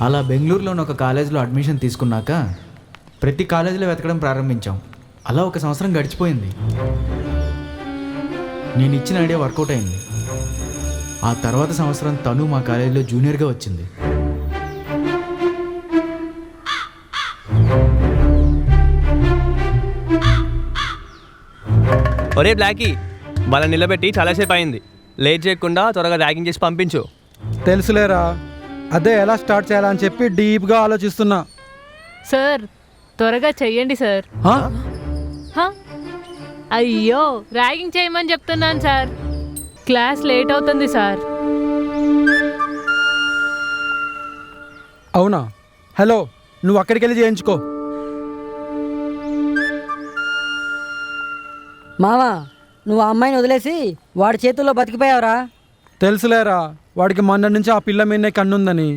అలా బెంగళూరులోని ఒక కాలేజీలో అడ్మిషన్ తీసుకున్నాక ప్రతి కాలేజీలో వెతకడం ప్రారంభించాం. అలా ఒక సంవత్సరం గడిచిపోయింది. నేను ఇచ్చిన ఐడియా వర్కౌట్ అయింది. ఆ తర్వాత సంవత్సరం తను మా కాలేజీలో జూనియర్గా వచ్చింది. ఒరే బ్లాకీ, వాళ్ళని నిలబెట్టి చాలాసేపు అయింది. లేట్ చేయకుండా త్వరగా ర్యాగింగ్ చేసి పంపించు. తెలుసులేరా, అదే ఎలా స్టార్ట్ చేయాలని చెప్పి డీప్గా ఆలోచిస్తున్నా. సార్ త్వరగా చెయ్యండి సార్. హా? హ? అయ్యో, ర్యాగింగ్ చేయమని చెప్తున్నాను సార్. క్లాస్ లేట్ అవుతుంది సార్. అవునా? హలో, నువ్వు అక్కడికి వెళ్ళి చేయించుకో. మావా, నువ్వు ఆ అమ్మాయిని వదిలేసి వాడి చేతుల్లో బతికిపోయావురా. తెలుసులేరా, వాడికి మొన్న నుంచి ఆ పిల్ల మీదనే కన్నుందని.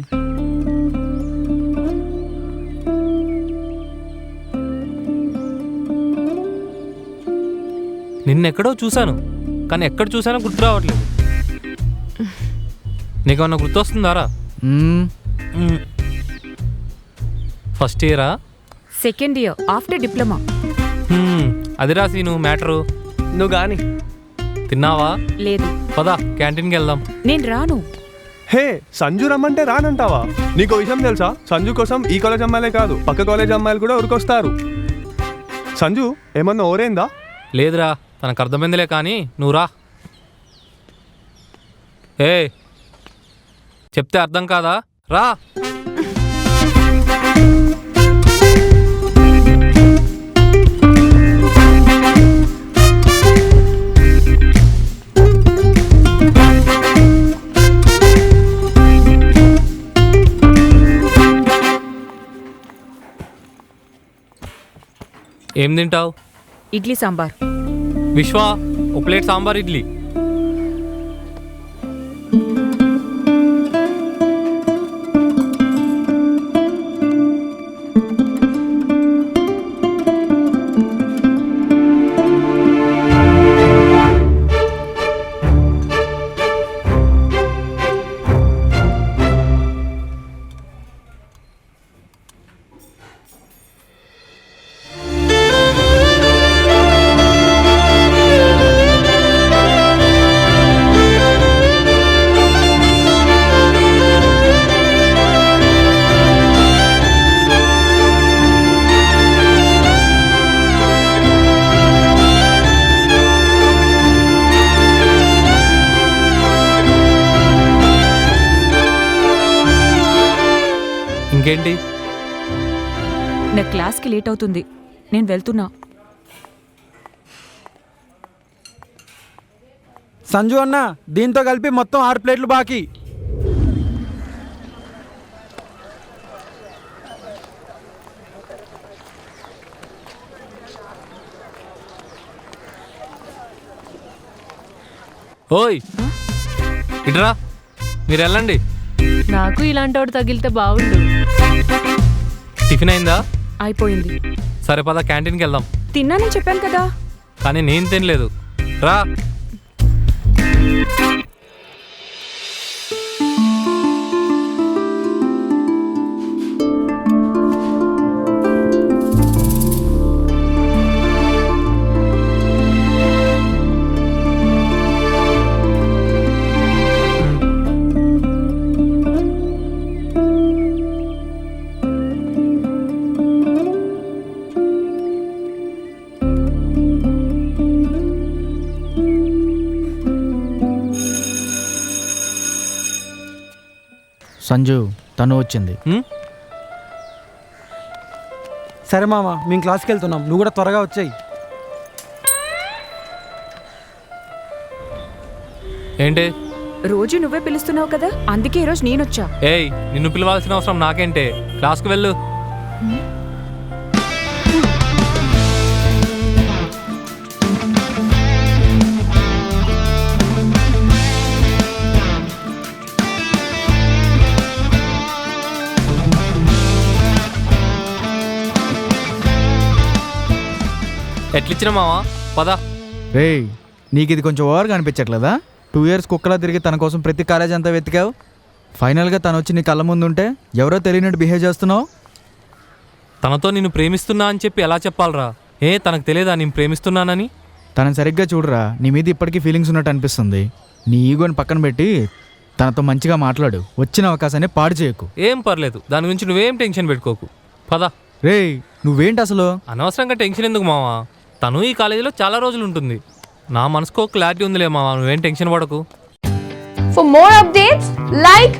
నిన్నెక్కడో చూశాను, కానీ ఎక్కడ చూసానో గుర్తు రావట్లేదు. నీకేమన్నా గుర్తొస్తుందారా? ఫస్ట్ ఇయరా? Second year after diploma. అది రాసి నువ్వు మ్యాటరు. నువ్వు కానీ తిన్నావా? లేదు. పద క్యాంటీన్కి వెళ్దాం. నేను రాను. హే, సంజు రమ్మంటే రానంటావా? నీకు విషయం తెలుసా? సంజు కోసం ఈ కాలేజ్ అమ్మాయిలే కాదు, పక్క కాలేజ్ అమ్మాయిలు కూడా ఉరికొస్తారు. సంజు ఏమన్నా ఓరైందా? లేదురా, తనకు అర్థమైందిలే, కానీ నువ్వు రా. ఏ చెప్తే అర్థం కాదా? రా. ఏం తింటావు? ఇడ్లీ సాంబార్. విశ్వ, ఒక ప్లేట్ సాంబార్ ఇడ్లీ. ఇంకేంటి? నా క్లాస్కి లేట్ అవుతుంది, నేను వెళ్తున్నా. సంజు అన్న, దీంతో కలిపి మొత్తం 6 ప్లేట్లు బాకీ. ఓయ్ ఇట్రా, మీరు వెళ్ళండి. నాకు ఇలాంటి వాడు తగిలితే బాగుండు. టిఫిన్ అయిందా? అయిపోయింది. సరే పద క్యాంటీన్కి వెళ్దాం. తిన్నానని చెప్పాను కదా. కానీ నేను తినలేదు. రా. సంజు, తను వచ్చింది. సరే మామ, మేము క్లాస్కి వెళ్తున్నాం, నువ్వు కూడా త్వరగా వచ్చాయి. ఏంటి? రోజు నువ్వే పిలుస్తున్నావు కదా, అందుకే ఈరోజు నేనొచ్చా. ఏయ్, నిన్ను పిలవాల్సిన అవసరం నాకేంటే? క్లాస్కి వెళ్ళు. ఎట్లిచ్చిన మావా? పద. రేయ్, నీకు ఇది కొంచెం ఓవర్గా అనిపించట్లేదా? 2 years కుక్కలా తిరిగి తన కోసం ప్రతి కాలేజ్ అంతా వెతికావు. ఫైనల్గా తను వచ్చి నీ కళ్ళ ముందు ఉంటే ఎవరో తెలియనట్టు బిహేవ్ చేస్తున్నావు. తనతో నిన్ను ప్రేమిస్తున్నా అని చెప్పి ఎలా చెప్పాలరా? తనకు తెలియదా నేను ప్రేమిస్తున్నానని? తనని సరిగ్గా చూడరా, నీ మీద ఇప్పటికీ ఫీలింగ్స్ ఉన్నట్టు అనిపిస్తుంది. నీ ఈగోని పక్కన పెట్టి తనతో మంచిగా మాట్లాడు. వచ్చిన అవకాశాన్ని పాడు చేయకు. ఏం పర్లేదు, దాని గురించి నువ్వేం టెన్షన్ పెట్టుకోకు. పద. రేయ్ నువ్వేంటి అసలు? అనవసరంగా టెన్షన్ ఎందుకు మావా? తను ఈ కాలేజీలో చాలా రోజులు ఉంటుంది. నా మనసుకో క్లారిటీ ఉందిలే మావా, నువ్వేం టెన్షన్ పడకు. For more updates, like,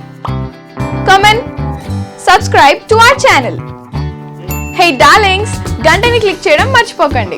comment, subscribe to our channel. Hey darlings, గంటని click చేయడం మర్చిపోకండి.